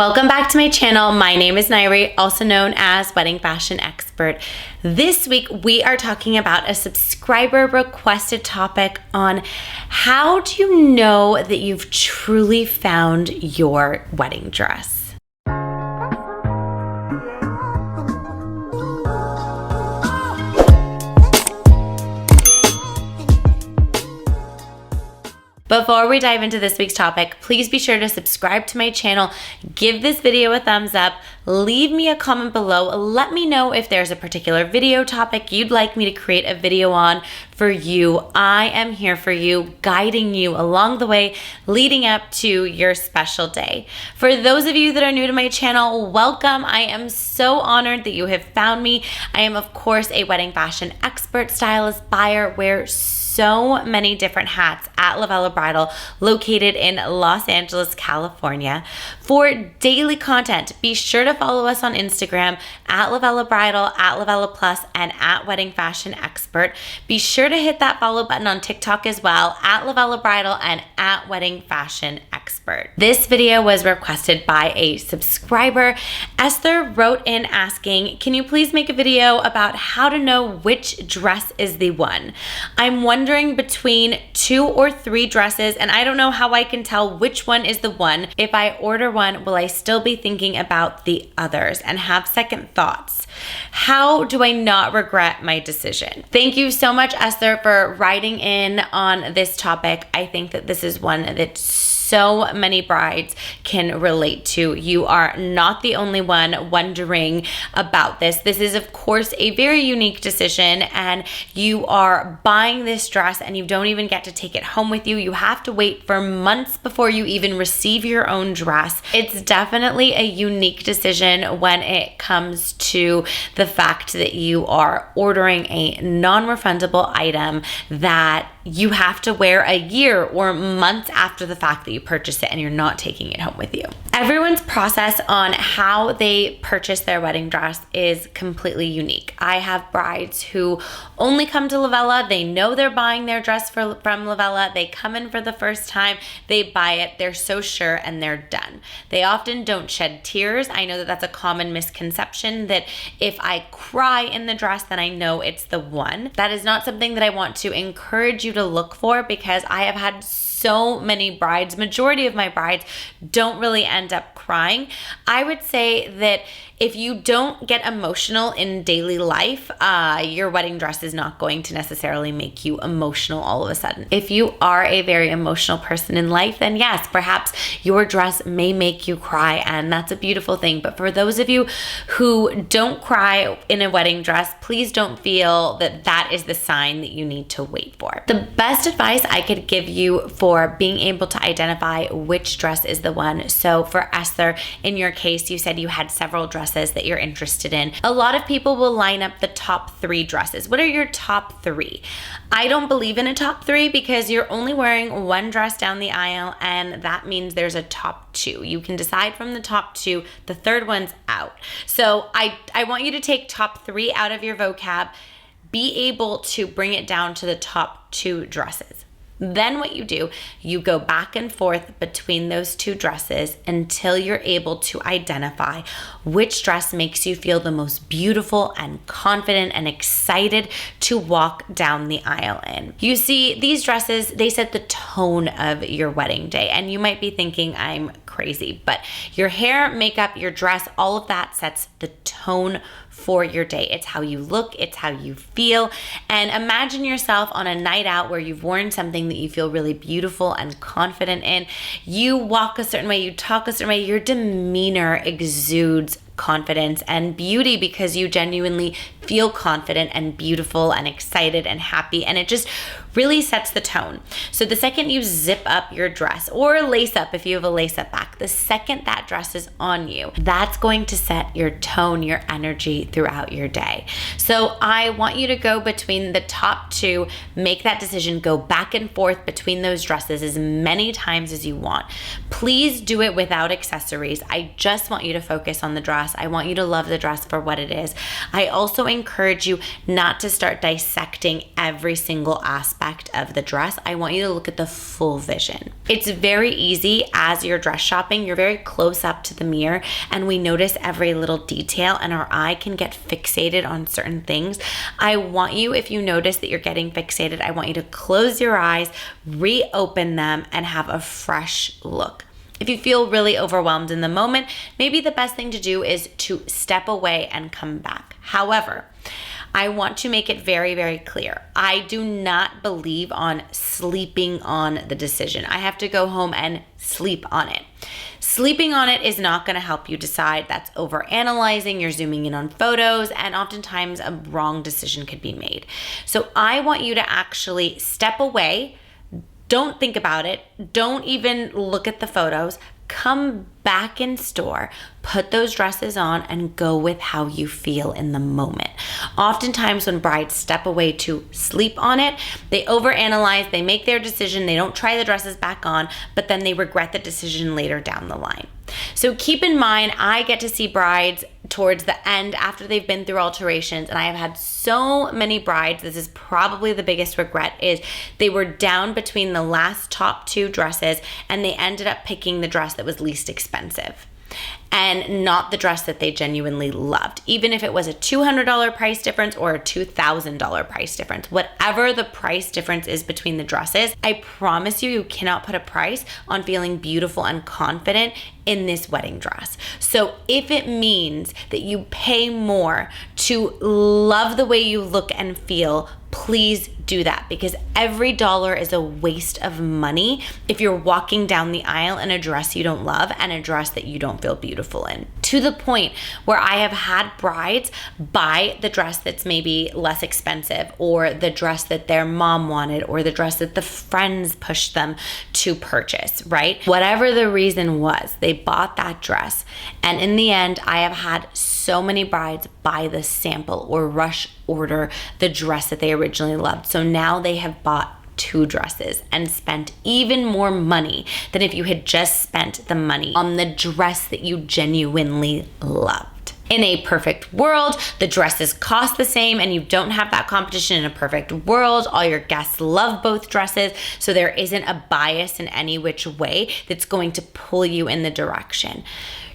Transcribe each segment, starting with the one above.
Welcome back to my channel. My name is Nayri, also known as Wedding Fashion Expert. This week, we are talking about a subscriber requested topic on how do you know that you've truly found your wedding dress? Before we dive into this week's topic, please be sure to subscribe to my channel, give this video a thumbs up, leave me a comment below, let me know if there's a particular video topic you'd like me to create a video on for you. I am here for you, guiding you along the way, leading up to your special day. For those of you that are new to my channel, welcome. I am so honored that you have found me. I am, of course, a wedding fashion expert, stylist, buyer, wear so many different hats at LOVELLA Bridal, located in Los Angeles, California. For daily content, be sure to follow us on Instagram at LOVELLA Bridal, at LOVELLA Plus, and at Wedding Fashion Expert. Be sure to hit that follow button on TikTok as well, at LOVELLA Bridal and at Wedding Fashion Expert. This video was requested by a subscriber. Esther wrote in asking, can you please make a video about how to know which dress is the one? I'm wondering between 2 or 3 dresses, and I don't know how I can tell which one is the one. If I order one, will I still be thinking about the others and have second thoughts? How do I not regret my decision? Thank you so much, Esther, for writing in on this topic. I think that this is one that so many brides can relate to. You are not the only one wondering about this. This is, of course, a very unique decision, and you are buying this dress and you don't even get to take it home with you. You have to wait for months before you even receive your own dress. It's definitely a unique decision when it comes to the fact that you are ordering a non-refundable item that you have to wear a year or months after the fact that you purchase it and you're not taking it home with you. Everyone's process on how they purchase their wedding dress is completely unique. I have brides who only come to LOVELLA. They know they're buying their dress from LOVELLA. They come in for the first time, they buy it, they're so sure, and they're done. They often don't shed tears. I know that that's a common misconception, that if I cry in the dress, then I know it's the one. That is not something that I want to encourage you to look for, because I have had so many brides, majority of my brides don't really end up crying. I would say that if you don't get emotional in daily life, your wedding dress is not going to necessarily make you emotional all of a sudden. If you are a very emotional person in life, then yes, perhaps your dress may make you cry, and that's a beautiful thing. But for those of you who don't cry in a wedding dress, please don't feel that that is the sign that you need to wait for. The best advice I could give you for being able to identify which dress is the one. So for Esther, in your case, you said you had several dresses that you're interested in. A lot of people will line up the top 3 dresses. What are your top 3? I don't believe in a top 3 because you're only wearing one dress down the aisle, and that means there's a top 2. You can decide from the top 2, the third one's out. So I want you to take top 3 out of your vocab, be able to bring it down to the top 2 dresses. Then what you do, you go back and forth between those 2 dresses until you're able to identify which dress makes you feel the most beautiful and confident and excited to walk down the aisle in. You see, these dresses, they set the tone of your wedding day, and you might be thinking I'm crazy, but your hair, makeup, your dress, all of that sets the tone for your day. It's how you look, it's how you feel. And imagine yourself on a night out where you've worn something that you feel really beautiful and confident in. You walk a certain way, you talk a certain way, your demeanor exudes confidence and beauty because you genuinely feel confident and beautiful and excited and happy, and it just really sets the tone. So the second you zip up your dress, or lace up if you have a lace up back, the second that dress is on you, that's going to set your tone, your energy throughout your day. So I want you to go between the top 2, make that decision, go back and forth between those dresses as many times as you want. Please do it without accessories. I just want you to focus on the dress dress. I want you to love the dress for what it is. I also encourage you not to start dissecting every single aspect of the dress. I want you to look at the full vision. It's very easy as you're dress shopping, you're very close up to the mirror and we notice every little detail and our eye can get fixated on certain things. I want you, if you notice that you're getting fixated, I want you to close your eyes, reopen them, and have a fresh look. If you feel really overwhelmed in the moment, maybe the best thing to do is to step away and come back. However, I want to make it very, very clear. I do not believe on sleeping on the decision. I have to go home and sleep on it. Sleeping on it is not going to help you decide. That's overanalyzing. You're zooming in on photos, and oftentimes a wrong decision could be made. So I want you to actually step away. Don't think about it. Don't even look at the photos. Come back in store, put those dresses on, and go with how you feel in the moment. Oftentimes when brides step away to sleep on it, they overanalyze, they make their decision, they don't try the dresses back on, but then they regret the decision later down the line. So keep in mind, I get to see brides towards the end after they've been through alterations, and I have had so many brides, this is probably the biggest regret, is they were down between the last top two dresses and they ended up picking the dress that was least expensive and not the dress that they genuinely loved. Even if it was a $200 price difference or a $2,000 price difference, whatever the price difference is between the dresses, I promise you, you cannot put a price on feeling beautiful and confident in this wedding dress. So if it means that you pay more to love the way you look and feel, please do that, because every dollar is a waste of money if you're walking down the aisle in a dress you don't love and a dress that you don't feel beautiful in. To the point where I have had brides buy the dress that's maybe less expensive, or the dress that their mom wanted, or the dress that the friends pushed them to purchase, right? Whatever the reason was, they bought that dress. And in the end, I have had so many brides buy the sample or rush order the dress that they originally loved. So now they have bought two dresses and spent even more money than if you had just spent the money on the dress that you genuinely loved. In a perfect world, the dresses cost the same and you don't have that competition. In a perfect world, all your guests love both dresses, so there isn't a bias in any which way that's going to pull you in the direction.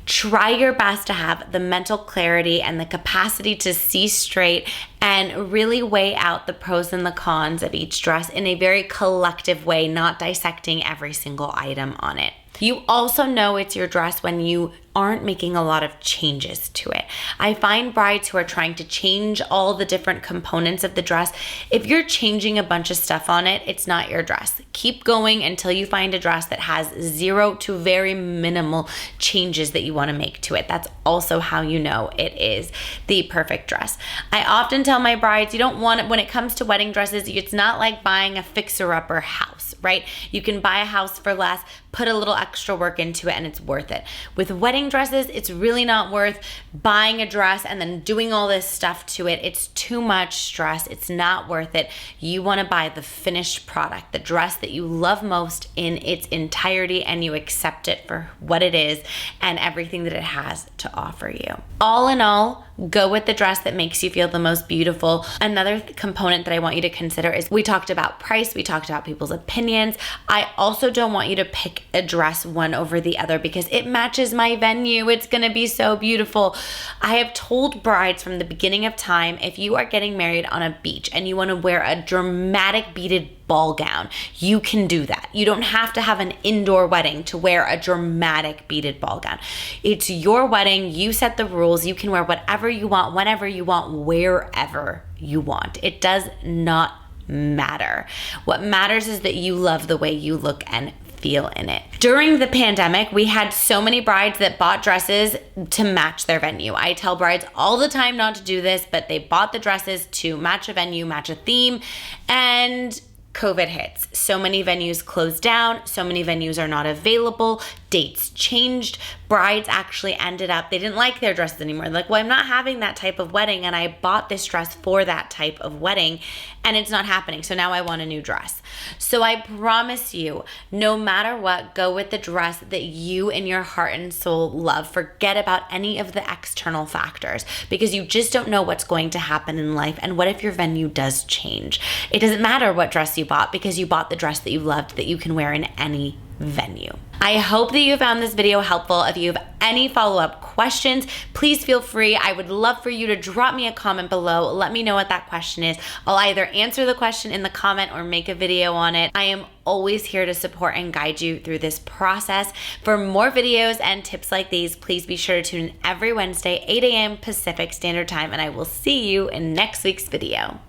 Try your best to have the mental clarity and the capacity to see straight and really weigh out the pros and the cons of each dress in a very collective way, not dissecting every single item on it. You also know it's your dress when you aren't making a lot of changes to it. I find brides who are trying to change all the different components of the dress. If you're changing a bunch of stuff on it, it's not your dress. Keep going until you find a dress that has 0 to very minimal changes that you want to make to it. That's also how you know it is the perfect dress. I often tell my brides, you don't want it, when it comes to wedding dresses, it's not like buying a fixer-upper house, right? You can buy a house for less, put a little extra work into it, and it's worth it. With wedding dresses, it's really not worth buying a dress and then doing all this stuff to it. It's too much stress. It's not worth it. You want to buy the finished product, the dress that you love most in its entirety, and you accept it for what it is and everything that it has to offer you. All in all, go with the dress that makes you feel the most beautiful. Another component that I want you to consider is, we talked about price, we talked about people's opinions. I also don't want you to pick a dress one over the other because it matches my venue. It's gonna be so beautiful. I have told brides from the beginning of time, if you are getting married on a beach and you wanna wear a dramatic beaded ball gown, you can do that. You don't have to have an indoor wedding to wear a dramatic beaded ball gown. It's your wedding. You set the rules. You can wear whatever you want, whenever you want, wherever you want. It does not matter. What matters is that you love the way you look and feel in it. During the pandemic, we had so many brides that bought dresses to match their venue. I tell brides all the time not to do this, but they bought the dresses to match a venue, match a theme, and COVID hits. So many venues closed down. So many venues are not available. dates changed. Brides actually ended up, they didn't like their dresses anymore. They're like, well, I'm not having that type of wedding, and I bought this dress for that type of wedding, and it's not happening. So now I want a new dress. So I promise you, no matter what, go with the dress that you in your heart and soul love. Forget about any of the external factors, because you just don't know what's going to happen in life. And what if your venue does change? It doesn't matter what dress you bought, because you bought the dress that you loved, that you can wear in any venue. I hope that you found this video helpful. If you have any follow-up questions, please feel free. I would love for you to drop me a comment below. Let me know what that question is. I'll either answer the question in the comment or make a video on it. I am always here to support and guide you through this process. For more videos and tips like these, please be sure to tune in every Wednesday, 8 a.m. Pacific Standard Time, and I will see you in next week's video.